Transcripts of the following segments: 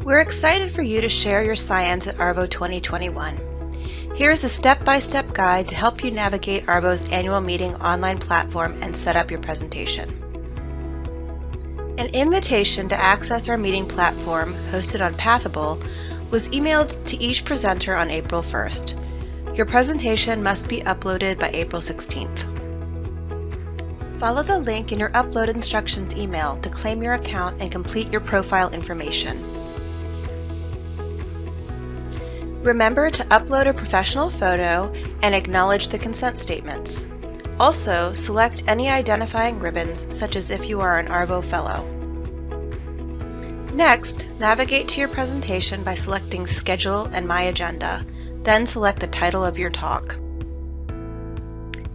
We're excited for you to share your science at ARVO 2021. Here is a step-by-step guide to help you navigate ARVO's annual meeting online platform and set up your presentation. An invitation to access our meeting platform, hosted on Pathable, was emailed to each presenter on April 1st. Your presentation must be uploaded by April 16th. Follow the link in your upload instructions email to claim your account and complete your profile information. Remember to upload a professional photo and acknowledge the consent statements. Also, select any identifying ribbons, such as if you are an ARVO Fellow. Next, navigate to your presentation by selecting Schedule and My Agenda, then select the title of your talk.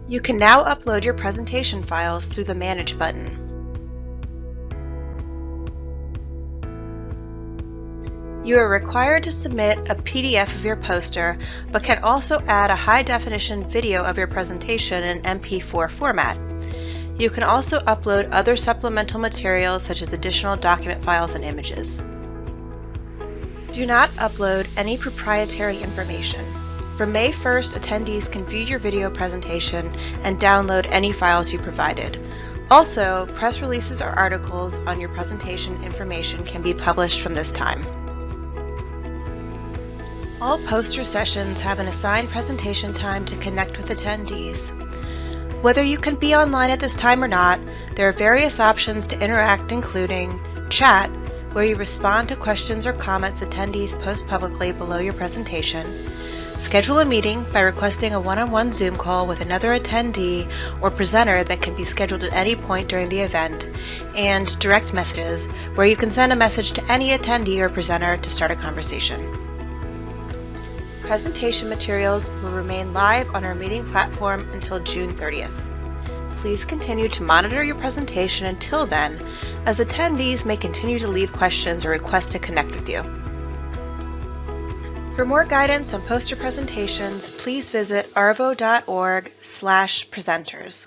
You can now upload your presentation files through the Manage button. You are required to submit a PDF of your poster, but can also add a high-definition video of your presentation in MP4 format. You can also upload other supplemental materials such as additional document files and images. Do not upload any proprietary information. From May 1st, attendees can view your video presentation and download any files you provided. Also, press releases or articles on your presentation information can be published from this time. All poster sessions have an assigned presentation time to connect with attendees. Whether you can be online at this time or not, there are various options to interact, including chat, where you respond to questions or comments attendees post publicly below your presentation, schedule a meeting by requesting a one-on-one Zoom call with another attendee or presenter that can be scheduled at any point during the event, and direct messages, where you can send a message to any attendee or presenter to start a conversation. Presentation materials will remain live on our meeting platform until June 30th. Please continue to monitor your presentation until then, as attendees may continue to leave questions or request to connect with you. For more guidance on poster presentations, please visit arvo.org/presenters.